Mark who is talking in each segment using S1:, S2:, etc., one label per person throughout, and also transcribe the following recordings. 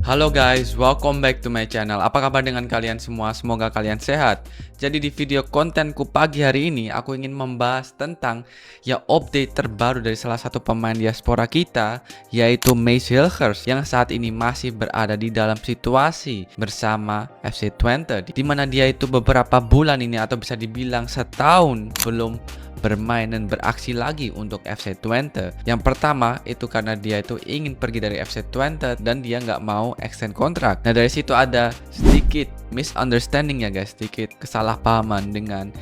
S1: Halo guys, welcome back to my channel. Apa kabar dengan kalian semua? Semoga kalian sehat. Jadi di video kontenku pagi hari ini, aku ingin membahas tentang update terbaru dari salah satu pemain diaspora kita, yaitu Mace Hilgers, yang saat ini masih berada di dalam situasi bersama FC Twente, di mana dia itu beberapa bulan ini atau bisa dibilang setahun belum bermain dan beraksi lagi untuk FC Twente. Yang pertama itu karena dia itu ingin pergi dari FC Twente dan dia nggak mau extend kontrak. Nah, dari situ ada sedikit misunderstanding ya guys, sedikit kesalahpahaman dengan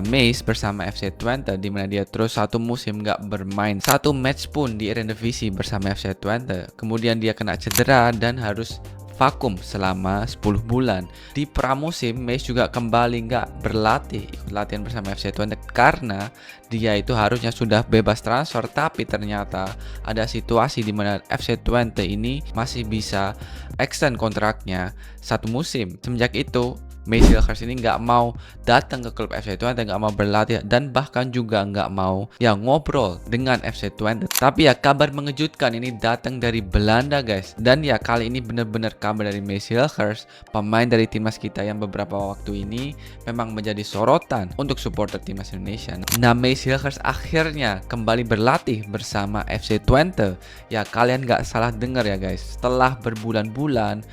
S1: Mace bersama FC Twente, di mana dia terus satu musim nggak bermain satu match pun di Eredivisie bersama FC Twente. Kemudian dia kena cedera dan harus vakum selama 10 bulan. Di pramusim, Mace juga kembali nggak berlatih, ikut latihan bersama FC Twente karena dia itu harusnya sudah bebas transfer, tapi ternyata ada situasi di mana FC Twente ini masih bisa extend kontraknya satu musim. Semenjak itu Mace Hilgers ini nggak mau datang ke klub FC Twente, nggak mau berlatih, dan bahkan juga nggak mau ngobrol dengan FC Twente. Tapi kabar mengejutkan ini datang dari Belanda guys. Dan kali ini benar-benar kabar dari Mace Hilgers, pemain dari timnas kita yang beberapa waktu ini memang menjadi sorotan untuk supporter timnas Indonesia. Nah, Mace Hilgers akhirnya kembali berlatih bersama FC Twente. Kalian nggak salah dengar ya guys. Setelah berbulan-bulan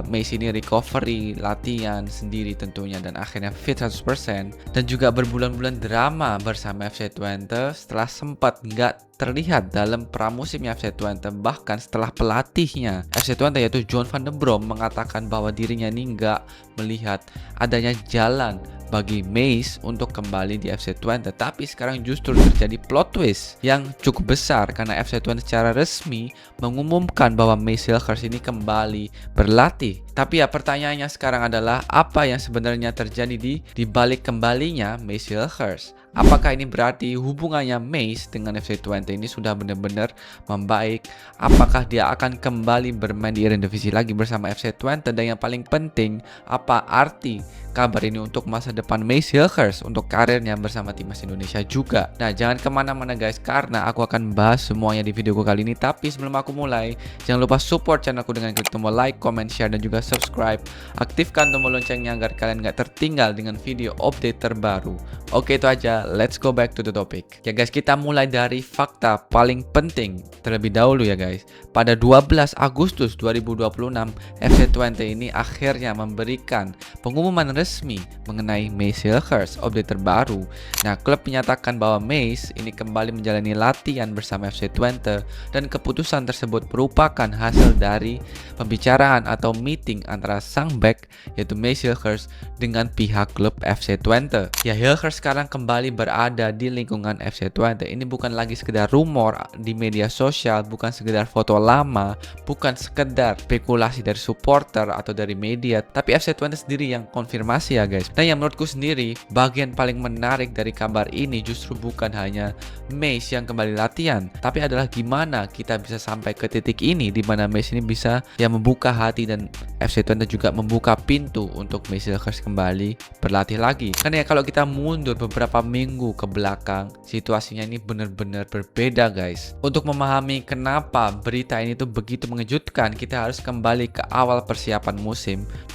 S1: Mace ini recovery, latihan sendiri tentunya, dan akhirnya fit 100%, dan juga berbulan-bulan drama bersama FC Twente setelah sempat nggak terlihat dalam pramusimnya FC Twente. Bahkan setelah pelatihnya FC Twente yaitu John van den Brom mengatakan bahwa dirinya ini nggak melihat adanya jalan bagi Mace untuk kembali di FC Twente. Tapi sekarang justru terjadi plot twist yang cukup besar karena FC Twente secara resmi mengumumkan bahwa Mace Hilgers ini kembali berlatih. Tapi pertanyaannya sekarang adalah apa yang sebenarnya terjadi di balik kembalinya Mace Hilgers? Apakah ini berarti hubungannya Mace dengan FC Twente ini sudah benar-benar membaik? Apakah dia akan kembali bermain di Eredivisie lagi bersama FC Twente? Dan yang paling penting, apa arti kabar ini untuk masa depan Mace Hilgers, untuk karirnya bersama timnas Indonesia juga? Nah, jangan kemana-mana guys, karena aku akan bahas semuanya di videoku kali ini. Tapi sebelum aku mulai, jangan lupa support channelku dengan klik tombol like, comment, share, dan juga subscribe. Aktifkan tombol loncengnya agar kalian gak tertinggal dengan video update terbaru. Oke, itu aja. Let's go back to the topic. Ya guys, kita mulai dari fakta paling penting terlebih dahulu ya guys. Pada 12 Agustus 2026, FC Twente ini akhirnya memberikan pengumuman resmi mengenai Mace Hilgers, update terbaru. Nah, klub menyatakan bahwa Mace ini kembali menjalani latihan bersama FC Twente, dan keputusan tersebut merupakan hasil dari pembicaraan atau meeting antara sang back yaitu Mace Hilgers dengan pihak klub FC Twente. Ya, Hilgers sekarang kembali berada di lingkungan FC Twente. Ini bukan lagi sekedar rumor di media sosial, bukan sekedar foto lama, bukan sekedar spekulasi dari supporter atau dari media, tapi FC Twente sendiri yang konfirmasi ya guys. Nah, yang menurutku sendiri bagian paling menarik dari kabar ini justru bukan hanya Mace yang kembali latihan, tapi adalah gimana kita bisa sampai ke titik ini di mana Mace ini bisa membuka hati, dan FC Twente juga membuka pintu untuk Mace Hilgers kembali berlatih lagi. Karena kalau kita mundur beberapa minggu ke belakang, situasinya ini benar-benar berbeda guys. Untuk memahami kenapa berita ini tuh begitu mengejutkan, kita harus kembali ke awal persiapan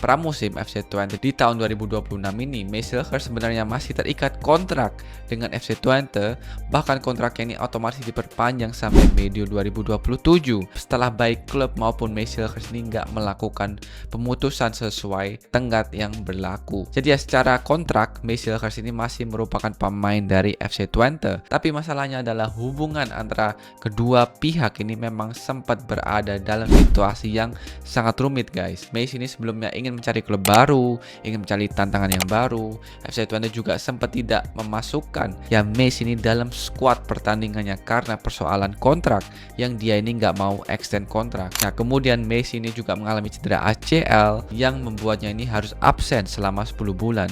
S1: pramusim FC Twente di tahun 2026 ini. Mace Hilgers sebenarnya masih terikat kontrak dengan FC Twente, bahkan kontraknya ini otomatis diperpanjang sampai medio 2027 setelah baik klub maupun Mace Hilgers ini nggak melakukan pemutusan sesuai tenggat yang berlaku. Jadi secara kontrak Mace Hilgers ini masih merupakan pemain dari FC Twente, tapi masalahnya adalah hubungan antara kedua pihak ini memang sempat berada dalam situasi yang sangat rumit guys. Mace ini sebelumnya ingin mencari klub baru, ingin mencari tantangan yang baru. FC Twente juga sempat tidak memasukkan Mace ini dalam skuad pertandingannya karena persoalan kontrak yang dia ini nggak mau extend kontrak. Nah, kemudian Mace ini juga mengalami cedera ACL yang membuatnya ini harus absen selama 10 bulan.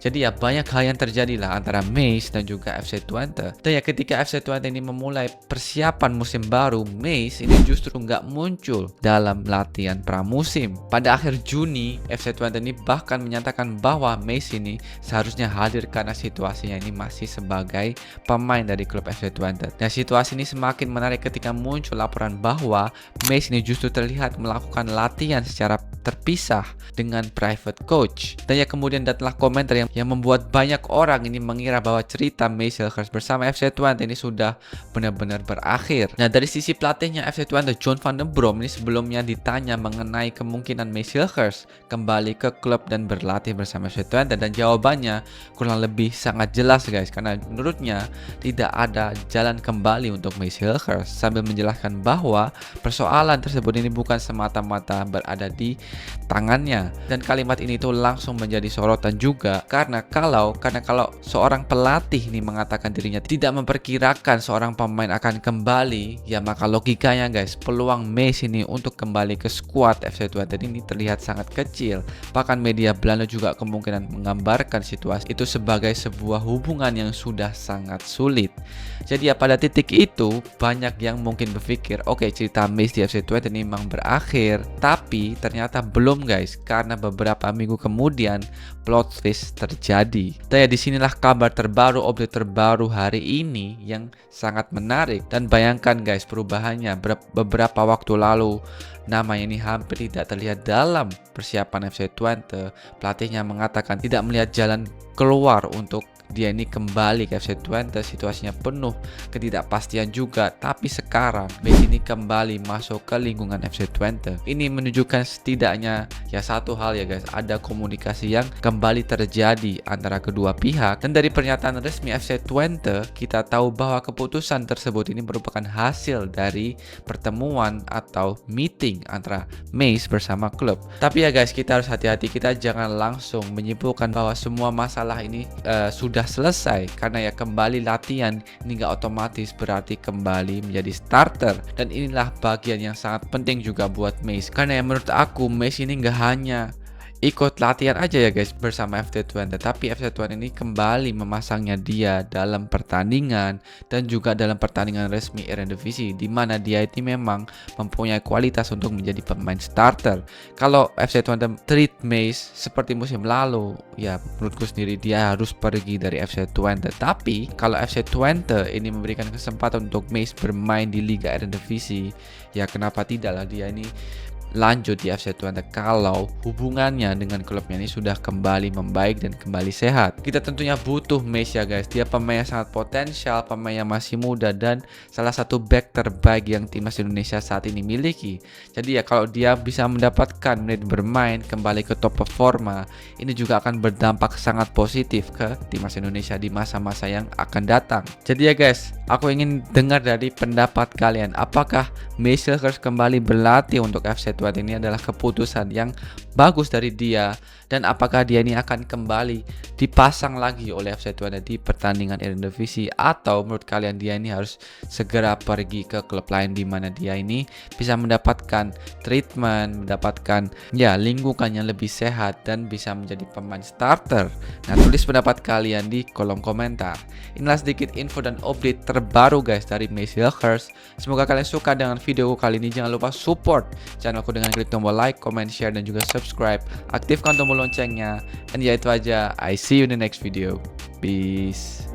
S1: Jadi ya banyak hal yang terjadi lah antara Mace dan juga FC Twente. Dan ya ketika FC Twente ini memulai persiapan musim baru, Mace ini justru nggak muncul dalam latihan pramusim. Pada akhir Juni, FC Twente ini bahkan menyatakan bahwa Mace ini seharusnya hadir karena situasinya ini masih sebagai pemain dari klub FC Twente. Nah, situasi ini semakin menarik ketika muncul laporan bahwa Mace ini justru terlihat melakukan latihan secara terpisah dengan private coach. Dan ya kemudian datanglah komentar yang membuat banyak orang ini mengira bahwa cerita Mace Hilgers bersama FC Twente ini sudah benar-benar berakhir. Nah, dari sisi pelatihnya FC Twente, John van den Brom ini sebelumnya ditanya mengenai kemungkinan Mace Hilgers kembali ke klub dan berlatih bersama FC Twente, dan jawabannya kurang lebih sangat jelas guys, karena menurutnya tidak ada jalan kembali untuk Mace Hilgers, sambil menjelaskan bahwa persoalan tersebut ini bukan semata-mata berada di tangannya. Dan kalimat ini tuh langsung menjadi sorotan juga karena kalau seorang pelatih ini mengatakan dirinya tidak memperkirakan seorang pemain akan kembali, ya maka logikanya guys, peluang Mace ini untuk kembali ke skuad FC Twente ini terlihat sangat kecil. Bahkan media Belanda juga kemungkinan menggambarkan situasi itu sebagai sebuah hubungan yang sudah sangat sulit. Jadi ya pada titik itu banyak yang mungkin berpikir, oke, cerita Mace di FC Twente ini memang berakhir, tapi ternyata belum guys, karena beberapa minggu kemudian plot twist terjadi. Dan ya disinilah kabar terbaru, update terbaru hari ini yang sangat menarik. Dan bayangkan guys perubahannya, beberapa waktu lalu namanya ini hampir tidak terlihat dalam persiapan FC Twente. Pelatihnya mengatakan tidak melihat jalan keluar untuk dia ini kembali ke FC Twente, situasinya penuh ketidakpastian juga. Tapi sekarang Mace ini kembali masuk ke lingkungan FC Twente. Ini menunjukkan setidaknya ya satu hal ya guys, ada komunikasi yang kembali terjadi antara kedua pihak. Dan dari pernyataan resmi FC Twente, kita tahu bahwa keputusan tersebut ini merupakan hasil dari pertemuan atau meeting antara Mace bersama klub. Tapi ya guys, kita harus hati-hati, kita jangan langsung menyimpulkan bahwa semua masalah ini sudah selesai, karena ya kembali latihan ini gak otomatis berarti kembali menjadi starter. Dan inilah bagian yang sangat penting juga buat Mace, karena ya menurut aku Mace ini gak hanya ikut latihan aja ya guys bersama FC Twente, tapi FC Twente ini kembali memasangnya dia dalam pertandingan dan juga dalam pertandingan resmi Eredivisie, di mana dia ini memang mempunyai kualitas untuk menjadi pemain starter. Kalau FC Twente treat Mace seperti musim lalu, ya menurutku sendiri dia harus pergi dari FC Twente. Tapi kalau FC Twente ini memberikan kesempatan untuk Mace bermain di Liga Eredivisie, ya kenapa tidak lah dia ini lanjut di FC Twente kalau hubungannya dengan klubnya ini sudah kembali membaik dan kembali sehat. Kita tentunya butuh Mace ya guys, dia pemain yang sangat potensial, pemain yang masih muda, dan salah satu back terbaik yang timnas Indonesia saat ini miliki. Jadi ya kalau dia bisa mendapatkan menit bermain, kembali ke top performa, ini juga akan berdampak sangat positif ke timnas Indonesia di masa-masa yang akan datang. Jadi ya guys, aku ingin dengar dari pendapat kalian, apakah Mace Hilgers kembali berlatih untuk FC Twente ini adalah keputusan yang bagus dari dia, dan apakah dia ini akan kembali dipasang lagi oleh FC Twente di pertandingan Eredivisie, atau menurut kalian dia ini harus segera pergi ke klub lain di mana dia ini bisa mendapatkan treatment, mendapatkan ya lingkungan yang lebih sehat dan bisa menjadi pemain starter. Nah, tulis pendapat kalian di kolom komentar. Inilah sedikit info dan update terbaru guys dari Mace Hilgers. Semoga kalian suka dengan video kali ini. Jangan lupa support channelku dengan klik tombol like, comment, share, dan juga subscribe. Aktifkan tombol loncengnya. Dan ya itu aja. I see you in the next video. Peace.